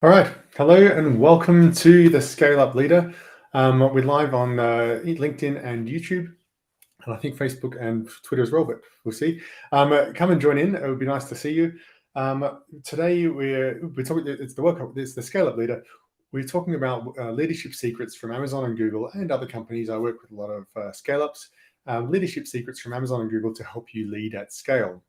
All right. Hello and welcome to the Scale Up Leader. We're live on LinkedIn and YouTube, and I think Facebook and Twitter as well, but we'll see. Come and join in. It would be nice to see you. Today we're talking. It's the Scale Up Leader. We're talking about leadership secrets from Amazon and Google and other companies. I work with a lot of scale ups. Leadership secrets from Amazon and Google to help you lead at scale.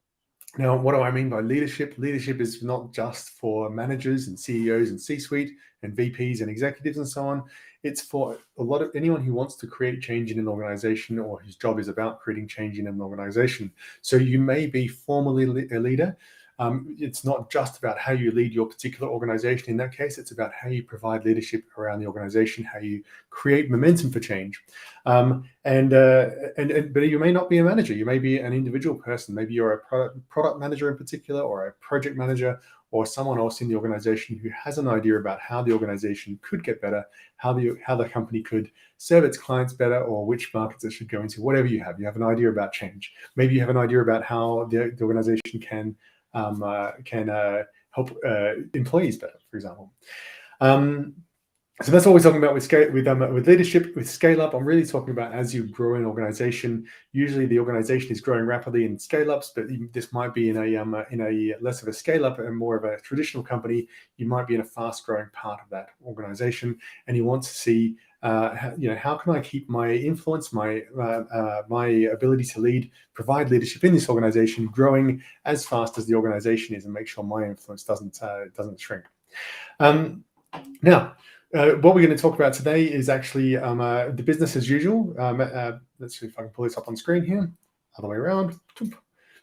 Now, what do I mean by leadership? Leadership is not just for managers and CEOs and C-suite and VPs and executives and so on. It's for a lot of anyone who wants to create change in an organization or whose job is about creating change in an organization. So you may be formally a leader. It's not just about how you lead your particular organization. In that case, it's about how you provide leadership around the organization, how you create momentum for change. But you may not be a manager. You may be an individual person. Maybe you're a product manager in particular, or a project manager, or someone else in the organization who has an idea about how the organization could get better, how the company could serve its clients better, or which markets it should go into. Whatever you have an idea about change. Maybe you have an idea about how the organization can help employees better, for example. So that's what we're talking about with leadership, with scale up. I'm really talking about as you grow an organization. Usually, the organization is growing rapidly in scale ups, but this might be in a less of a scale up and more of a traditional company. You might be in a fast growing part of that organization, and you want to see, how can I keep my influence, my ability to lead, provide leadership in this organization, growing as fast as the organization is, and make sure my influence doesn't shrink. Now. What we're going to talk about today is actually the business as usual. Let's see if I can pull this up on screen here. Other way around.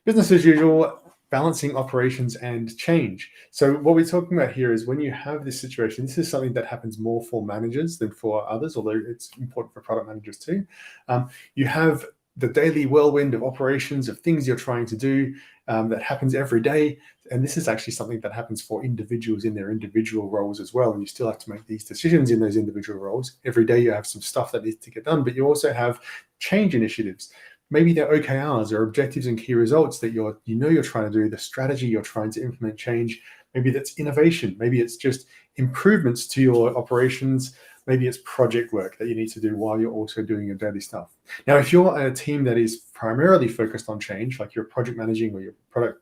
Business as usual, balancing operations and change. So what we're talking about here is when you have this situation, this is something that happens more for managers than for others, although it's important for product managers too. You have the daily whirlwind of operations, of things you're trying to do that happens every day. And this is actually something that happens for individuals in their individual roles as well. And you still have to make these decisions in those individual roles. Every day you have some stuff that needs to get done, but you also have change initiatives. Maybe they're OKRs or objectives and key results that you're trying to do, the strategy you're trying to implement change. Maybe that's innovation. Maybe it's just improvements to your operations. Maybe it's project work that you need to do while you're also doing your daily stuff. Now, if you're a team that is primarily focused on change, like you're project managing or your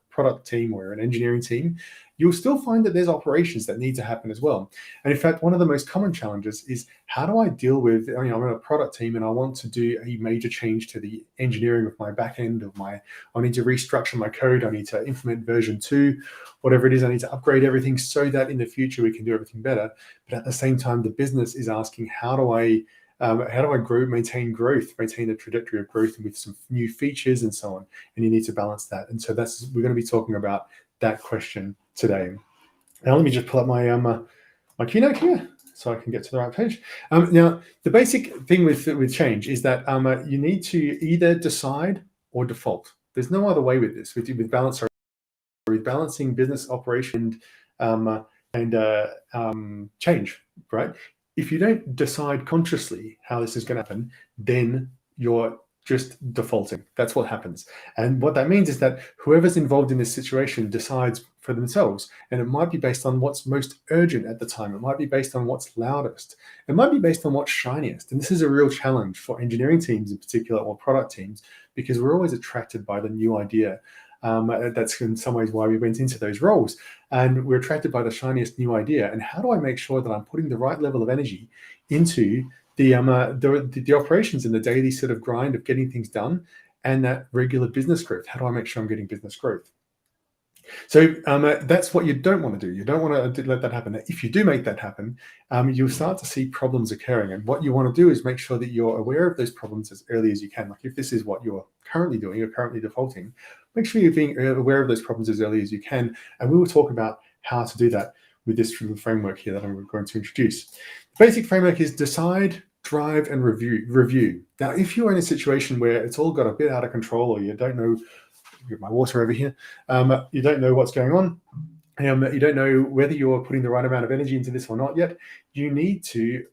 product team or an engineering team, you'll still find that there's operations that need to happen as well. And in fact, one of the most common challenges is how do I deal with, I'm in a product team and I want to do a major change to the engineering of my backend I need to restructure my code. I need to implement version 2, whatever it is. I need to upgrade everything so that in the future we can do everything better. But at the same time, the business is asking, how do I grow, maintain the trajectory of growth with some new features and so on? And you need to balance that. And so we're going to be talking about that question today. Now, let me just pull up my keynote here so I can get to the right page. Now, the basic thing with change is that you need to either decide or default. There's no other way with this. With balancing business operation and change, right? If you don't decide consciously how this is going to happen, then you're just defaulting. That's what happens. And what that means is that whoever's involved in this situation decides for themselves. And it might be based on what's most urgent at the time. It might be based on what's loudest. It might be based on what's shiniest. And this is a real challenge for engineering teams in particular, or product teams, because we're always attracted by the new idea. That's in some ways why we went into those roles. And we're attracted by the shiniest new idea. And how do I make sure that I'm putting the right level of energy into the operations and the daily sort of grind of getting things done and that regular business growth? How do I make sure I'm getting business growth? So that's what you don't want to do. You don't want to let that happen. If you do make that happen, you'll start to see problems occurring. And what you want to do is make sure that you're aware of those problems as early as you can. Like if this is what you're currently doing, you're currently defaulting, make sure you're being aware of those problems as early as you can. And we will talk about how to do that with this framework here that I'm going to introduce. The basic framework is decide, drive, and review. Now, if you're in a situation where it's all got a bit out of control, or you don't know, get my water over here, you don't know what's going on, you don't know whether you're putting the right amount of energy into this or not yet, you need to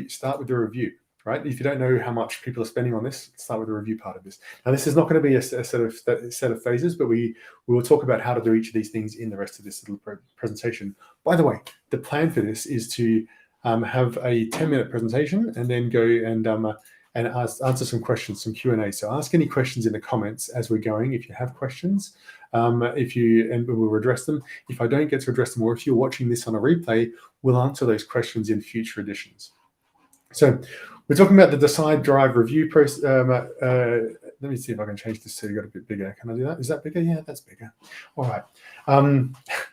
start with the review, right? If you don't know how much people are spending on this, start with the review part of this. Now, this is not going to be a set of phases, but we will talk about how to do each of these things in the rest of this little presentation. By the way, the plan for this is to have a 10-minute presentation and then go and answer some questions, some Q&A. So ask any questions in the comments as we're going. If you have questions, and we'll address them. If I don't get to address them, or if you're watching this on a replay, we'll answer those questions in future editions. So we're talking about the decide, drive, review process. Let me see if I can change this so you got a bit bigger. Can I do that? Is that bigger? Yeah, that's bigger. All right.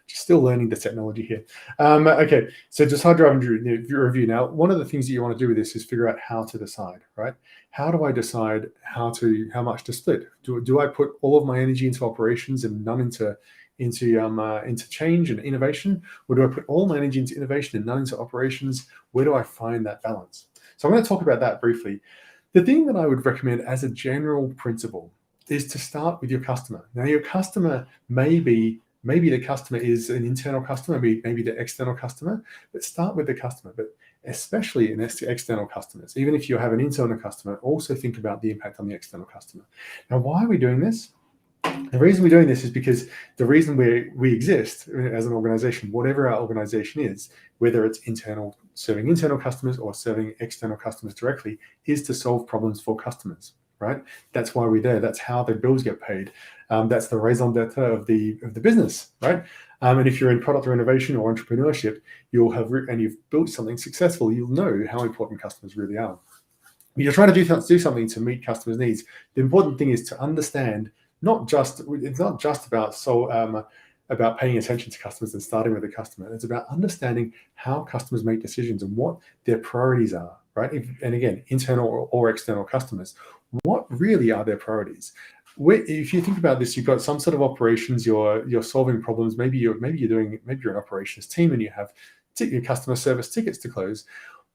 Just still learning the technology here. Okay, so decide, drive, and review. Now, one of the things that you want to do with this is figure out how to decide, right? How do I decide how much to split? Do I put all of my energy into operations and none into change and innovation, or do I put all my energy into innovation and none into operations? Where do I find that balance? So I'm going to talk about that briefly. The thing that I would recommend as a general principle is to start with your customer. Now, your customer maybe the customer is an internal customer, maybe the external customer, but start with the customer. But especially in external customers, even if you have an internal customer, also think about the impact on the external customer. Now, why are we doing this? The reason we're doing this is because the reason we exist as an organization, whatever our organization is, whether it's serving internal customers or serving external customers directly, is to solve problems for customers, right? That's why we're there. That's how the bills get paid. That's the raison d'etre of the business, right? And if you're in product or innovation or entrepreneurship, and you've built something successful, you'll know how important customers really are. When you're trying to do something to meet customers' needs, the important thing is to understand. It's not just about paying attention to customers and starting with the customer. It's about understanding how customers make decisions and what their priorities are, right? And again, internal or external customers, what really are their priorities? If you think about this, you've got some sort of operations. You're solving problems. Maybe you're an operations team and you have your customer service tickets to close.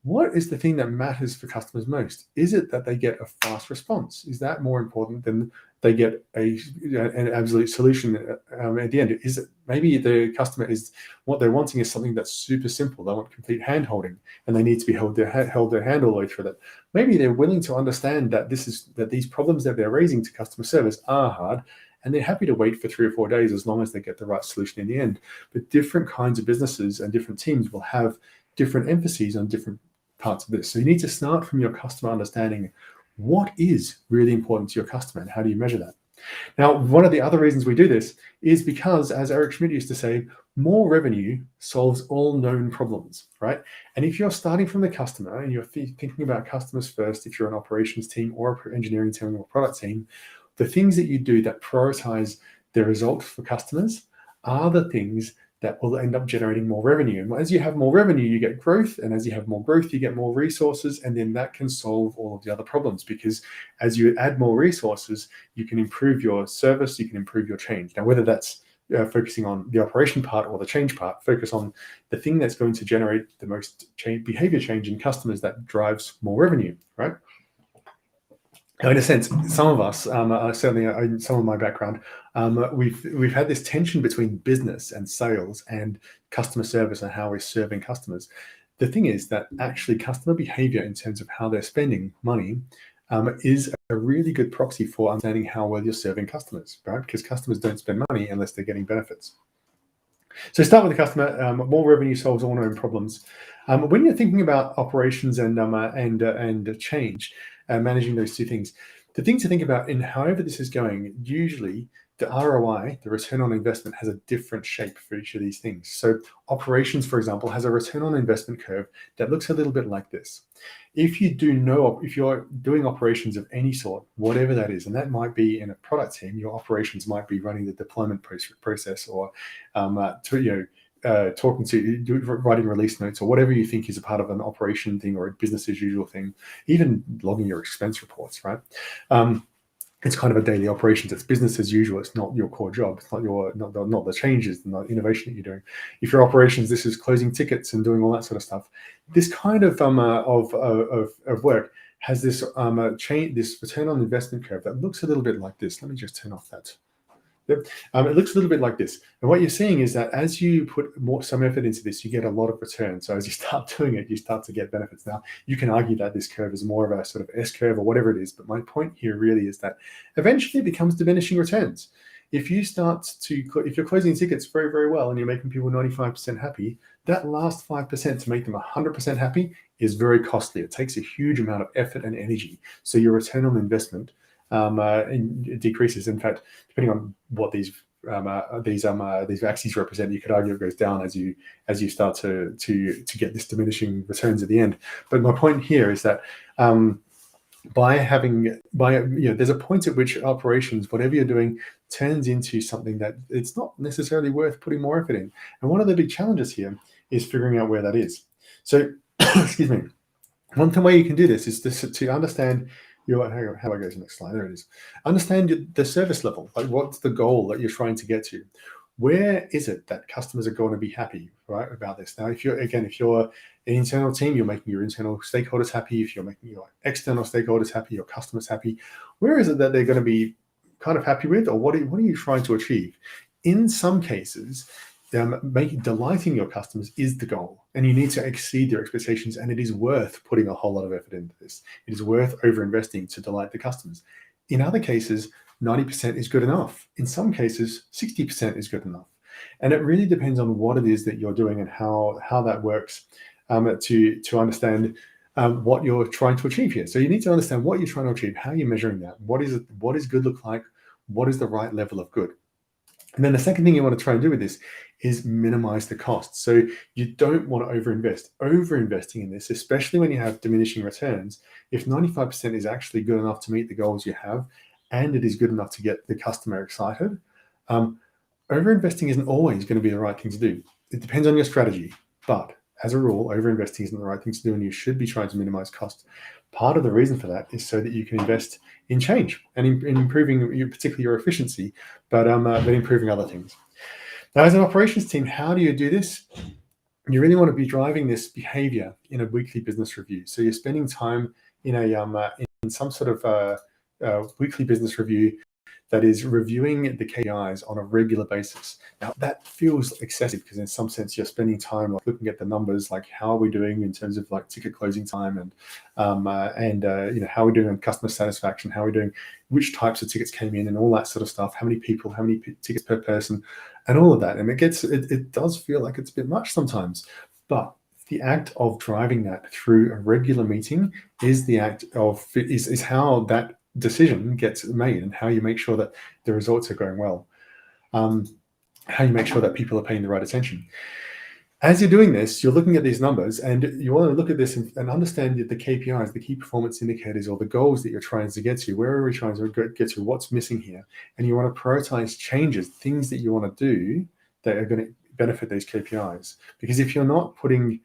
What is the thing that matters for customers most? Is it that they get a fast response? Is that more important than they get an absolute solution at the end? Is it maybe the customer is what they're wanting is something that's super simple? They want complete hand holding, and they need to be held their hand all the way through that. Maybe they're willing to understand that these problems that they're raising to customer service are hard, and they're happy to wait for 3 or 4 days as long as they get the right solution in the end. But different kinds of businesses and different teams will have different emphases on different parts of this. So you need to start from your customer understanding what is really important to your customer and how do you measure that. Now, one of the other reasons we do this is because, as Eric Schmidt used to say, more revenue solves all known problems, right? And if you're starting from the customer and you're thinking about customers first, if you're an operations team or an engineering team or product team, the things that you do that prioritize the result for customers are the things that will end up generating more revenue. And as you have more revenue, you get growth. And as you have more growth, you get more resources. And then that can solve all of the other problems, because as you add more resources, you can improve your service, you can improve your change. Now, whether that's focusing on the operation part or the change part, focus on the thing that's going to generate the most behavior change in customers that drives more revenue, right? Now, in a sense, some of us, certainly in some of my background, we've had this tension between business and sales and customer service and how we're serving customers. The thing is that actually customer behavior in terms of how they're spending money is a really good proxy for understanding how well you're serving customers, right? Because customers don't spend money unless they're getting benefits. So start with the customer. More revenue solves all known problems. When you're thinking about operations and change, managing those two things, the thing to think about in however this is going, usually the ROI, the return on investment, has a different shape for each of these things. So operations, for example, has a return on investment curve that looks a little bit like this. If you're doing operations of any sort, whatever that is, and that might be in a product team, your operations might be running the deployment process or writing release notes or whatever you think is a part of an operation thing or a business as usual thing, even logging your expense reports, right? It's kind of a daily operations. It's business as usual. It's not your core job. It's not the changes, not innovation that you're doing. If your operations, this is closing tickets and doing all that sort of stuff. This kind of work has this this return on investment curve that looks a little bit like this. Let me just turn off that Yep. It looks a little bit like this. And what you're seeing is that as you put some effort into this, you get a lot of return. So as you start doing it, you start to get benefits. Now, you can argue that this curve is more of a sort of S curve or whatever it is. But my point here really is that eventually it becomes diminishing returns. If you're closing tickets very, very well and you're making people 95% happy, that last 5% to make them 100% happy is very costly. It takes a huge amount of effort and energy. So your return on investment it decreases. In fact, depending on what these axes represent, you could argue it goes down as you start to get this diminishing returns at the end. But my point here is that there's a point at which operations, whatever you're doing, turns into something that it's not necessarily worth putting more effort in. And one of the big challenges here is figuring out where that is. So, excuse me. One way you can do this is to understand how do I go to the next slide? There it is. Understand the service level. Like, what's the goal that you're trying to get to? Where is it that customers are going to be happy, right, about this? Now, if you're an internal team, you're making your internal stakeholders happy. If you're making your external stakeholders happy, your customers happy, where is it that they're going to be kind of happy with, or what are you trying to achieve? In some cases, delighting your customers is the goal, and you need to exceed their expectations, and it is worth putting a whole lot of effort into this. It is worth over-investing to delight the customers. In other cases, 90% is good enough. In some cases, 60% is good enough. And it really depends on what it is that you're doing and how that works to understand what you're trying to achieve here. So you need to understand what you're trying to achieve, how you're measuring that, what does good look like, what is the right level of good. And then the second thing you want to try and do with this is minimize the costs. So you don't want to overinvest. Overinvesting in this, especially when you have diminishing returns, if 95% is actually good enough to meet the goals you have, and it is good enough to get the customer excited, overinvesting isn't always going to be the right thing to do. It depends on your strategy, but as a rule, overinvesting isn't the right thing to do, and you should be trying to minimize costs. Part of the reason for that is so that you can invest in change and in improving particularly your efficiency, but improving other things. Now, as an operations team, how do you do this? You really want to be driving this behavior in a weekly business review. So you're spending time in some sort of weekly business review that is reviewing the KPIs on a regular basis. Now, that feels excessive because in some sense you're spending time like looking at the numbers, like how are we doing in terms of like ticket closing time and how are we doing on customer satisfaction, how are we doing, which types of tickets came in and all that sort of stuff, how many people, how many tickets per person, and all of that. And it does feel like it's a bit much sometimes, but the act of driving that through a regular meeting is how that decision gets made, and how you make sure that the results are going well, how you make sure that people are paying the right attention. As you're doing this, you're looking at these numbers, and you want to look at this and understand the KPIs, the key performance indicators, or the goals that you're trying to get to. Where are we trying to get to? What's missing here? And you want to prioritize changes, things that you want to do that are going to benefit these KPIs. Because if you're not putting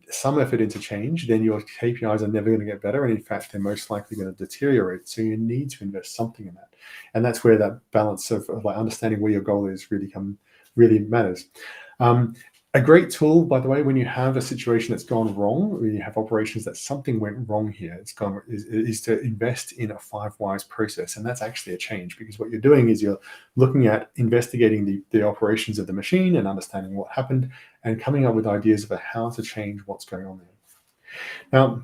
some effort into change, then your KPIs are never going to get better, and in fact, they're most likely going to deteriorate. So you need to invest something in that, and that's where that balance of like understanding where your goal is really matters. A great tool, by the way, when you have a situation that's gone wrong, when you have operations that something went wrong here, is to invest in a 5 whys process. And that's actually a change, because what you're doing is you're looking at investigating the operations of the machine and understanding what happened and coming up with ideas about how to change what's going on there. Now,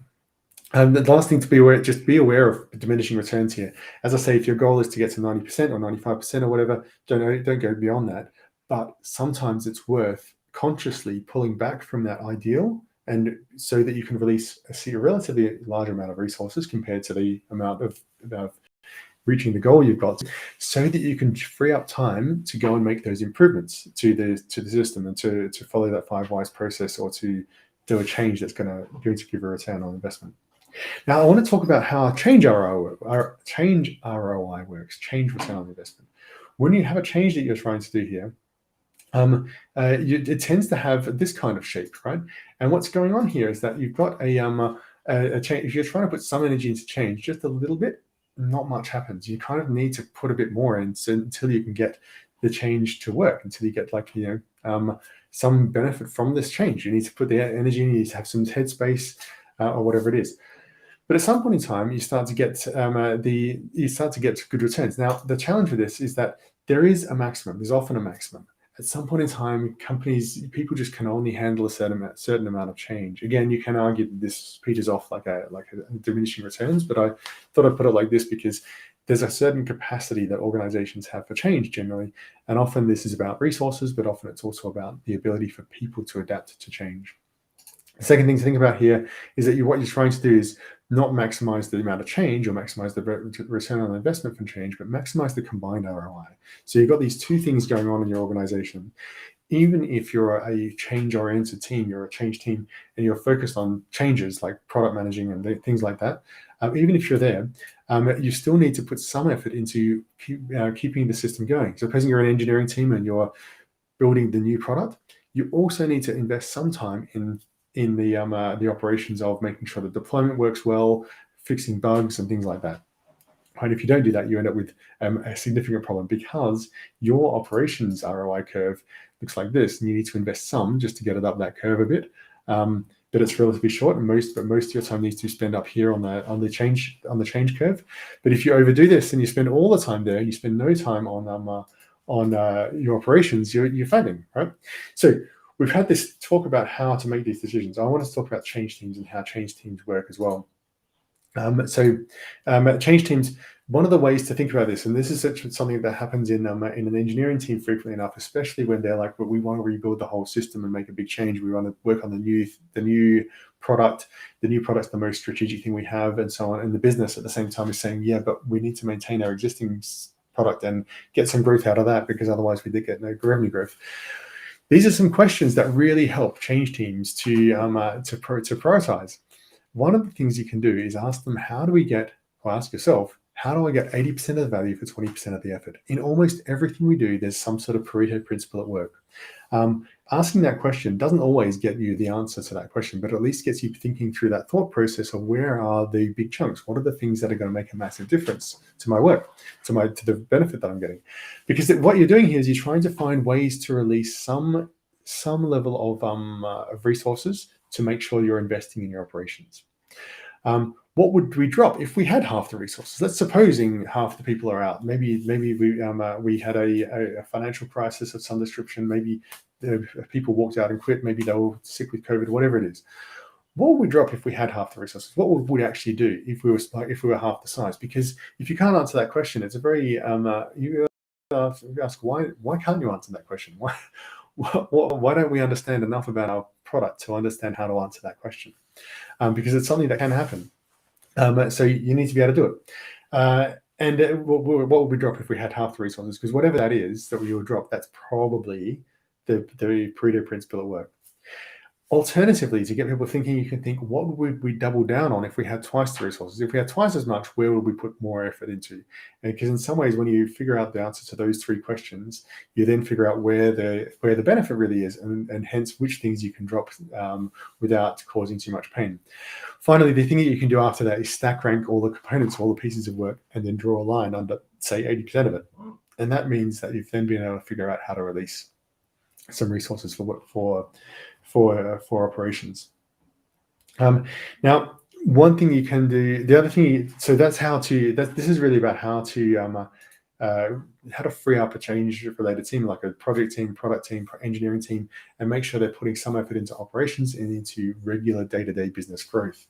the last thing to be aware, just be aware of diminishing returns here. As I say, if your goal is to get to 90% or 95% or whatever, don't go beyond that. But sometimes it's worth consciously pulling back from that ideal, and so that you can release a relatively large amount of resources compared to the amount of reaching the goal you've got, so that you can free up time to go and make those improvements to the system and to follow that 5 whys process, or to do a change that's going to give a return on investment. Now, I want to talk about how change ROI works, change return on investment. When you have a change that you're trying to do here, it tends to have this kind of shape, right? And what's going on here is that you've got a change. If you're trying to put some energy into change, just a little bit, not much happens. You kind of need to put a bit more in until you can get the change to work, until you get some benefit from this change. You need to put the energy in, you need to have some headspace or whatever it is. But at some point in time, you start to get good returns. Now, the challenge with this is that there is a maximum. There's often a maximum. At some point in time, people just can only handle a certain amount of change. Again, you can argue that this peters off like a diminishing returns, but I thought I'd put it like this because there's a certain capacity that organizations have for change generally. And often this is about resources, but often it's also about the ability for people to adapt to change. The second thing to think about here is that what you're trying to do is not maximize the amount of change or maximize the return on investment from change, but maximize the combined ROI. So you've got these two things going on in your organization. Even if you're a change-oriented team, you're a change team, and you're focused on changes like product managing and things like that, even if you're there, you still need to put some effort into keeping the system going. So supposing you're an engineering team and you're building the new product, you also need to invest some time in the operations of making sure the deployment works well, fixing bugs and things like that. And if you don't do that, you end up with a significant problem because your operations ROI curve looks like this, and you need to invest some just to get it up that curve a bit. But it's relatively short, and most of your time needs to be spent up here on the change curve. But if you overdo this and you spend all the time there, and you spend no time on your operations, you're failing, right? So we've had this talk about how to make these decisions. I want to talk about change teams and how change teams work as well. Change teams, one of the ways to think about this, and this is something that happens in an engineering team frequently enough, especially when they're like, well, we want to rebuild the whole system and make a big change. We want to work on the new product. The new product's the most strategic thing we have, and so on. And the business at the same time is saying, yeah, but we need to maintain our existing product and get some growth out of that, because otherwise we did get no revenue growth. These are some questions that really help change teams to prioritize. One of the things you can do is ask them, ask yourself, how do I get 80% of the value for 20% of the effort? In almost everything we do, there's some sort of Pareto principle at work. Asking that question doesn't always get you the answer to that question, but at least gets you thinking through that thought process of where are the big chunks? What are the things that are going to make a massive difference to my work, to the benefit that I'm getting? Because what you're doing here is you're trying to find ways to release some level of resources to make sure you're investing in your operations. What would we drop if we had half the resources? Let's supposing half the people are out. Maybe we had a financial crisis of some description. Maybe people walked out and quit. Maybe they were sick with COVID, whatever it is. What would we drop if we had half the resources? What would we actually do if we were half the size? Because if you can't answer that question, it's a very you ask why can't you answer that question? Why don't we understand enough about our product to understand how to answer that question? Because it's something that can happen. So you need to be able to do it. And what would we drop if we had half the resources? Because whatever that is that we would drop, that's probably the Pareto principle at work. Alternatively, to get people thinking, you can think, what would we double down on if we had twice the resources? If we had twice as much, where would we put more effort into? Because in some ways, when you figure out the answer to those three questions, you then figure out where the benefit really is, and hence which things you can drop without causing too much pain. Finally, the thing that you can do after that is stack rank all the components, all the pieces of work, and then draw a line under, say, 80% of it. And that means that you've then been able to figure out how to release some resources for operations. Now, one thing you can do, the other thing, so that's this is really about how to free up a change-related team, like a project team, product team, engineering team, and make sure they're putting some effort into operations and into regular day-to-day business growth.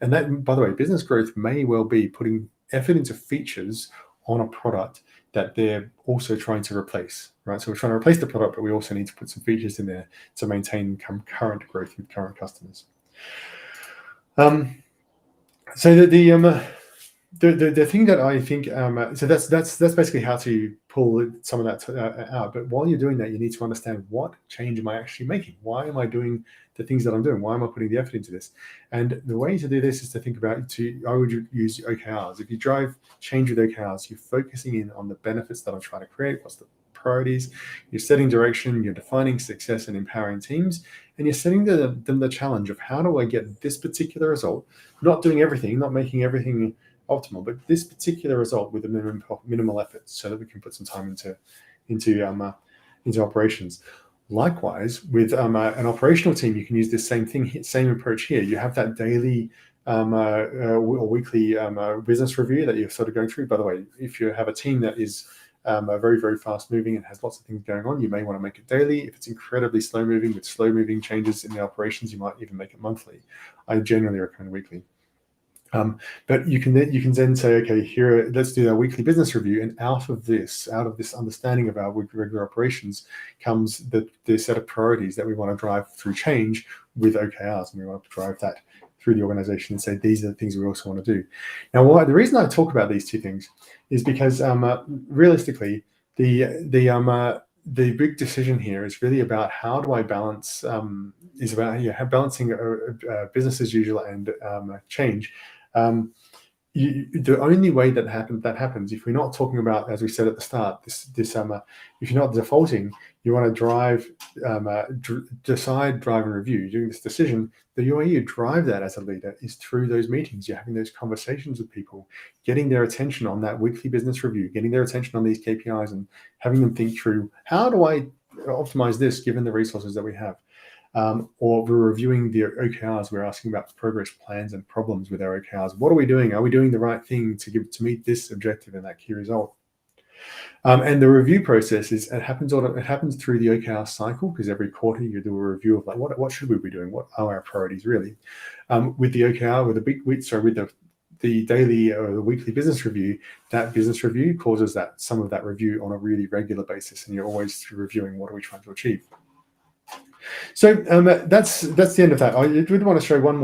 And that, by the way, business growth may well be putting effort into features on a product that they're also trying to replace, right? So we're trying to replace the product, but we also need to put some features in there to maintain current growth with current customers. So the thing that I think, so that's basically how to pull some of that out. But while you're doing that, you need to understand, what change am I actually making? Why am I doing the things that I'm doing? Why am I putting the effort into this? And the way to do this is to think about I would use OKRs. If you drive change with OKRs, you're focusing in on the benefits that I'm trying to create. What's the priorities? You're setting direction. You're defining success and empowering teams, and you're setting them the challenge of, how do I get this particular result? Not doing everything, not making everything optimal, but this particular result with a minimal effort, so that we can put some time into operations. Likewise, with an operational team, you can use this same approach here. You have that daily or weekly business review that you're sort of going through. By the way, if you have a team that is are very, very fast moving and has lots of things going on, you may want to make it daily. If it's incredibly slow moving with slow moving changes in the operations, you might even make it monthly. I generally recommend weekly. But you can then say, okay, here, let's do our weekly business review, and out of this understanding of our regular operations comes the set of priorities that we want to drive through change with OKRs, and we want to drive that through the organization and say these are the things we also want to do. Now, the reason I talk about these two things is because realistically, the big decision here is really about how do I balance, is about balancing business as usual and change. The only way that happens, if we're not talking about, as we said at the start, if you're not defaulting, you want to decide, drive, and review. Doing this decision, the way you drive that as a leader is through those meetings. You're having those conversations with people, getting their attention on that weekly business review, getting their attention on these KPIs, and having them think through, how do I optimize this given the resources that we have? Or we're reviewing the OKRs. We're asking about progress plans and problems with our OKRs. What are we doing? Are we doing the right thing to meet this objective and that key result? And the review process it happens through the OKR cycle, because every quarter you do a review of like what should we be doing? What are our priorities really? With the OKR, with the daily or the weekly business review, that business review causes some of that review on a really regular basis, and you're always reviewing what are we trying to achieve. So that's the end of that. I did want to show one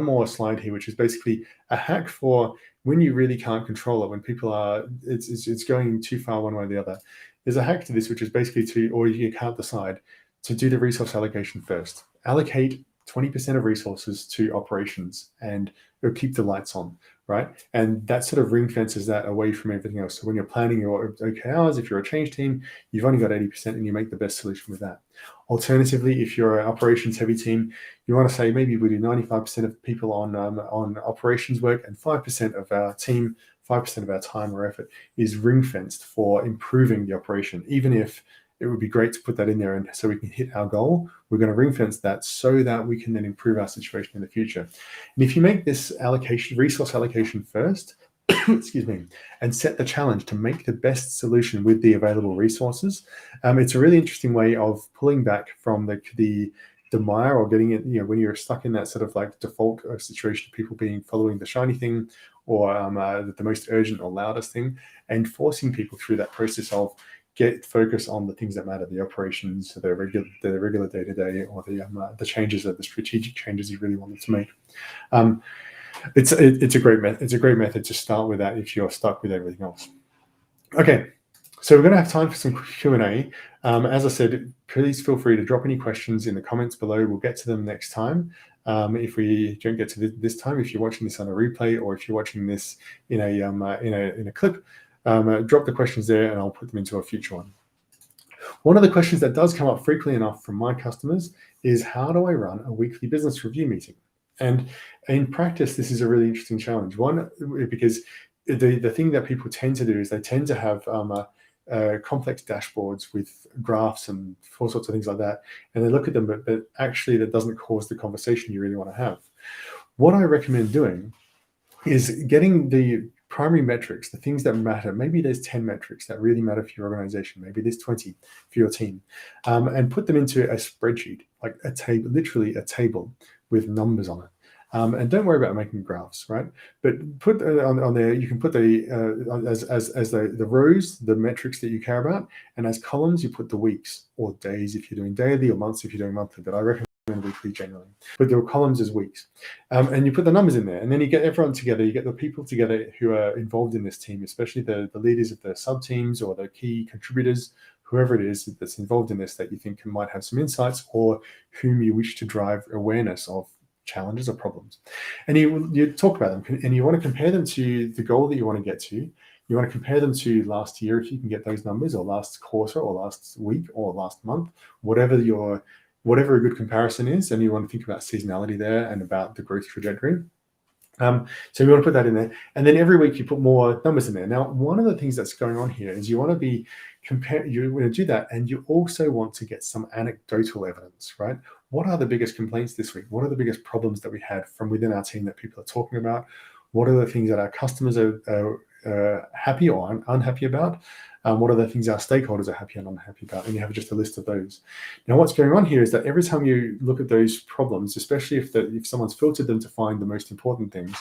more slide here, which is basically a hack for when you really can't control it, when people it's going too far one way or the other. There's a hack to this, which is basically or you can't decide, to do the resource allocation first. Allocate 20% of resources to operations and it'll keep the lights on, right? And that sort of ring fences that away from everything else. So when you're planning your OKRs, if you're a change team, you've only got 80% and you make the best solution with that. Alternatively, if you're an operations heavy team, you want to say maybe we do 95% of people on operations work, and 5% of our team, 5% of our time or effort is ring fenced for improving the operation. Even if it would be great to put that in there and so we can hit our goal, we're going to ring fence that so that we can then improve our situation in the future. And if you make this resource allocation first, excuse me, and set the challenge to make the best solution with the available resources, it's a really interesting way of pulling back from the mire, or getting it, when you're stuck in that sort of like default situation, people following the shiny thing, or the most urgent or loudest thing, and forcing people through that process of get focus on the things that matter, the operations, the regular day-to-day, or the changes, the strategic changes you really wanted to make. It's a great method to start with that if you're stuck with everything else. Okay, so we're going to have time for some Q&A. As I said, please feel free to drop any questions in the comments below. We'll get to them next time. If we don't get to this time, if you're watching this on a replay, or if you're watching this in a clip, drop the questions there and I'll put them into a future one. One of the questions that does come up frequently enough from my customers is, how do I run a weekly business review meeting? And in practice, this is a really interesting challenge. One, because the thing that people tend to do is they tend to have complex dashboards with graphs and all sorts of things like that, and they look at them, but actually that doesn't cause the conversation you really want to have. What I recommend doing is getting the primary metrics, the things that matter. Maybe there's 10 metrics that really matter for your organization. Maybe there's 20 for your team, and put them into a spreadsheet, like a table, literally a table with numbers on it. And don't worry about making graphs, right? But put on there, you can put as the rows, the metrics that you care about, and as columns, you put the weeks or days if you're doing daily, or months if you're doing monthly. But I recommend weekly generally. But there are columns as weeks, and you put the numbers in there, and then you get everyone together. You get the people together who are involved in this team, especially the leaders of the sub teams or the key contributors, whoever it is that's involved in this that you think might have some insights, or whom you wish to drive awareness of challenges or problems. And you talk about them, and you want to compare them to the goal that you want to get to. You want to compare them to last year if you can get those numbers, or last quarter, or last week, or last month, whatever a good comparison is. And you want to think about seasonality there and about the growth trajectory. So you want to put that in there, and then every week you put more numbers in there. Now, one of the things that's going on here is you want to do that, and you also want to get some anecdotal evidence, right? What are the biggest complaints this week? What are the biggest problems that we had from within our team that people are talking about? What are the things that our customers are happy or unhappy about? What are the things our stakeholders are happy and unhappy about? And you have just a list of those. Now, what's going on here is that every time you look at those problems, especially if someone's filtered them to find the most important things,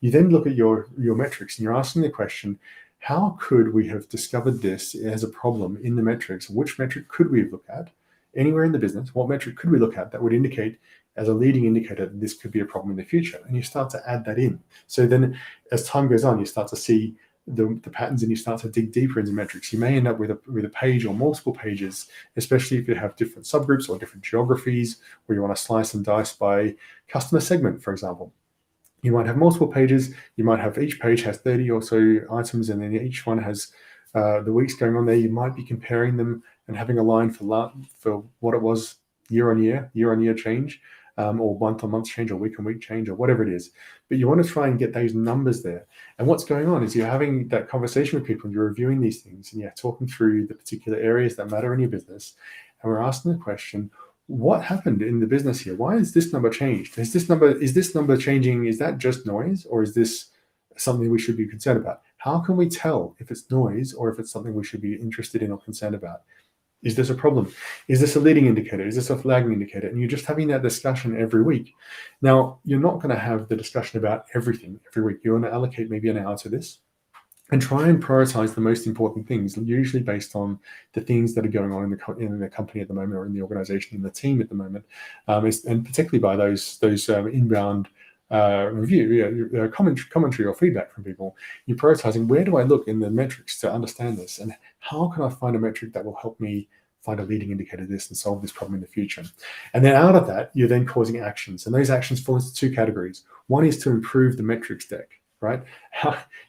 you then look at your metrics and you're asking the question, how could we have discovered this as a problem in the metrics? Which metric could we have looked at anywhere in the business? What metric could we look at that would indicate as a leading indicator that this could be a problem in the future? And you start to add that in. So then as time goes on, you start to see the patterns and you start to dig deeper into metrics. You may end up with a page or multiple pages, especially if you have different subgroups or different geographies where you want to slice and dice by customer segment, for example. You might have multiple pages. You might have each page has 30 or so items, and then each one has the weeks going on there. You might be comparing them and having a line for what it was year on year change, or month on month change, or week on week change, or whatever it is. But you want to try and get those numbers there. And what's going on is you're having that conversation with people, and you're reviewing these things, and you're talking through the particular areas that matter in your business. And we're asking the question, what happened in the business here? Why is this number changed? Is this number changing? Is that just noise, or is this something we should be concerned about? How can we tell if it's noise or if it's something we should be interested in or concerned about? Is this a problem? Is this a leading indicator? Is this a lagging indicator? And you're just having that discussion every week. Now, you're not going to have the discussion about everything every week. You're going to allocate maybe an hour to this and try and prioritize the most important things, usually based on the things that are going on in the company at the moment, or in the organization, in the team at the moment, and particularly by those inbound review, commentary or feedback from people. You're prioritizing, where do I look in the metrics to understand this, and how can I find a metric that will help me find a leading indicator of this and solve this problem in the future? And then out of that, you're then causing actions, and those actions fall into two categories. One is to improve the metrics deck, right?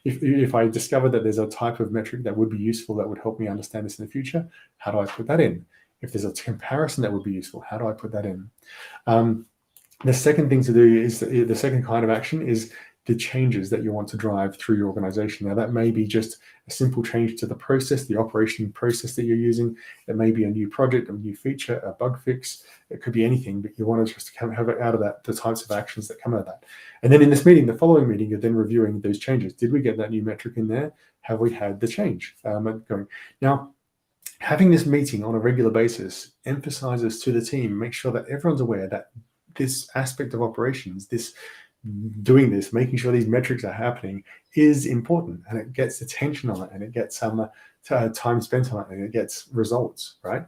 If I discover that there's a type of metric that would be useful, that would help me understand this in the future, how do I put that in? If there's a comparison that would be useful, how do I put that in? The second thing to do is, the second kind of action is the changes that you want to drive through your organization. Now, that may be just a simple change to the process, the operation process that you're using. It may be a new project, a new feature, a bug fix. It could be anything, but you want to just have it out of that, the types of actions that come out of that. And then in this meeting, the following meeting, you're then reviewing those changes. Did we get that new metric in there? Have we had the change going? Now, having this meeting on a regular basis emphasizes to the team, make sure that everyone's aware that this aspect of operations, making sure these metrics are happening, is important, and it gets attention on it, and it gets time spent on it, and it gets results, right?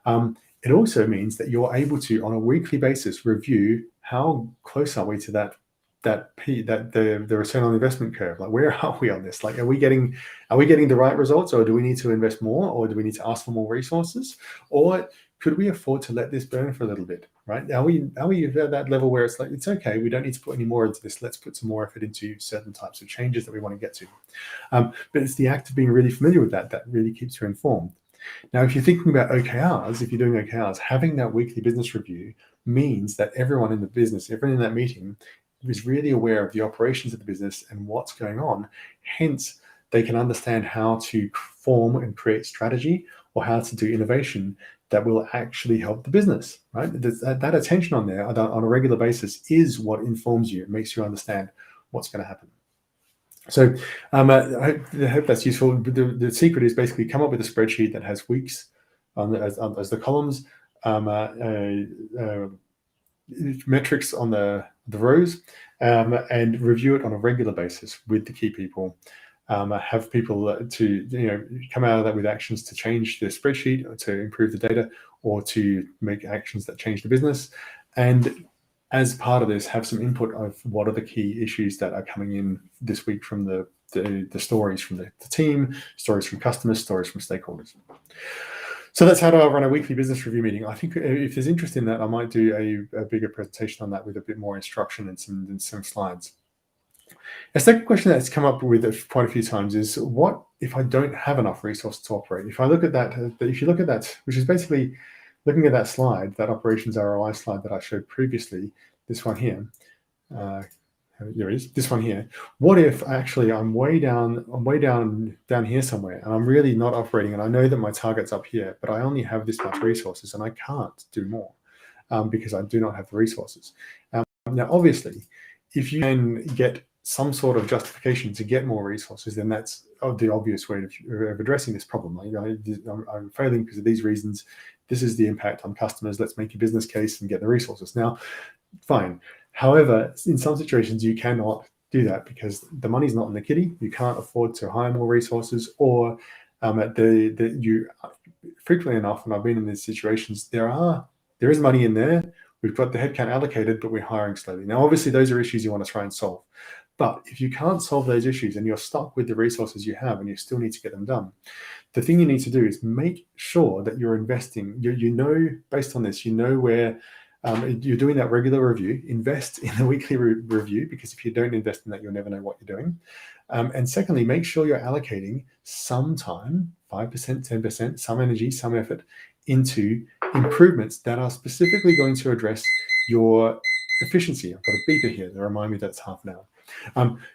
It also means that you're able to, on a weekly basis, review how close are we to the return on investment curve. Like, where are we on this? Like, are we getting the right results, or do we need to invest more, or do we need to ask for more resources, or could we afford to let this burn for a little bit, right? Are we at that level where it's like, it's okay, we don't need to put any more into this, let's put some more effort into certain types of changes that we want to get to. But it's the act of being really familiar with that really keeps you informed. Now, if you're thinking about OKRs, if you're doing OKRs, having that weekly business review means that everyone in the business, everyone in that meeting, is really aware of the operations of the business and what's going on. Hence, they can understand how to form and create strategy, or how to do innovation that will actually help the business, right? That attention on there on a regular basis is what informs you. It makes you understand what's going to happen. So I hope that's useful. The secret is basically come up with a spreadsheet that has weeks as the columns, metrics on the rows, and review it on a regular basis with the key people. Have people to come out of that with actions to change the spreadsheet, or to improve the data, or to make actions that change the business. And as part of this, have some input of what are the key issues that are coming in this week from the stories from the team, stories from customers, stories from stakeholders. So that's how I run a weekly business review meeting. I think if there's interest in that, I might do a bigger presentation on that with a bit more instruction and some slides. A second question that's come up with quite a few times is, what if I don't have enough resources to operate? If you look at that, which is basically looking at that slide, that operations ROI slide that I showed previously, this one here, there it is, this one here. What if actually I'm way down here somewhere, and I'm really not operating, and I know that my target's up here, but I only have this much resources, and I can't do more because I do not have the resources. Now, obviously, if you can get some sort of justification to get more resources, then that's the obvious way of addressing this problem. Like, I'm failing because of these reasons. This is the impact on customers. Let's make a business case and get the resources. Now, fine. However, in some situations, you cannot do that because the money's not in the kitty. You can't afford to hire more resources, or you frequently enough, when I've been in these situations, there is money in there. We've got the headcount allocated, but we're hiring slowly. Now, obviously, those are issues you want to try and solve. But if you can't solve those issues and you're stuck with the resources you have and you still need to get them done, the thing you need to do is make sure that you're investing. You know, based on this, you know where you're doing that regular review. Invest in the weekly review, because if you don't invest in that, you'll never know what you're doing. And secondly, make sure you're allocating some time, 5%, 10%, some energy, some effort into improvements that are specifically going to address your efficiency. I've got a beeper here to remind me that it's half an hour.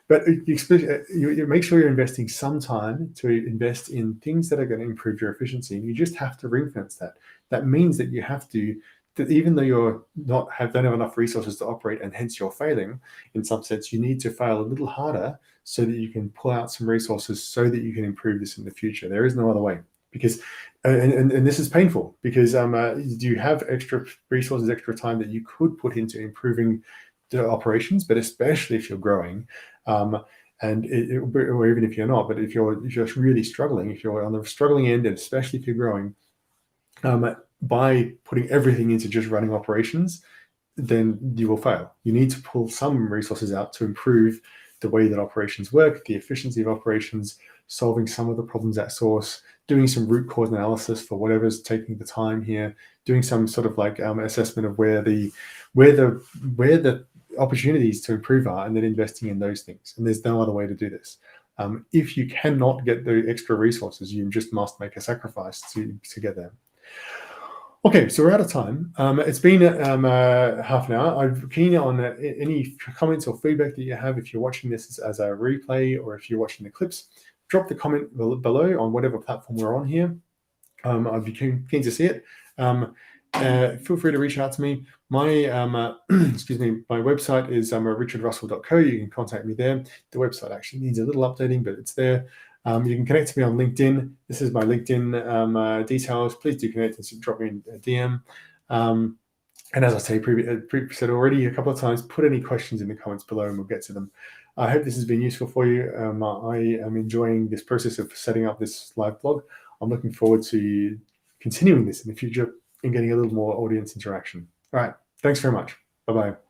But you make sure you're investing some time to invest in things that are going to improve your efficiency. And you just have to ring fence that. That means that you have to, that even though you're don't have enough resources to operate, and hence you're failing in some sense, you need to fail a little harder so that you can pull out some resources so that you can improve this in the future. There is no other way, because and this is painful, because you have extra resources, extra time that you could put into improving the operations, but especially if you're growing, or even if you're not, but if you're really struggling, if you're on the struggling end, and especially if you're growing, by putting everything into just running operations, then you will fail. You need to pull some resources out to improve the way that operations work, the efficiency of operations, solving some of the problems at source, doing some root cause analysis for whatever's taking the time here, doing some sort of like assessment of where the opportunities to improve are, and then investing in those things. And there's no other way to do this. If you cannot get the extra resources, you just must make a sacrifice to get there. Okay, so we're out of time. It's been half an hour. I'm keen on any comments or feedback that you have. If you're watching this as a replay, or if you're watching the clips, drop the comment below on whatever platform we're on here. I'd be keen to see it. Feel free to reach out to me. My excuse me, my website is richardrussell.co. You can contact me there. The website actually needs a little updating, but it's there. You can connect to me on LinkedIn. This is my LinkedIn details. Please do connect and drop me a DM. And as I said already a couple of times, put any questions in the comments below and we'll get to them. I hope this has been useful for you. I am enjoying this process of setting up this live blog. I'm looking forward to continuing this in the future and getting a little more audience interaction. All right. Thanks very much. Bye-bye.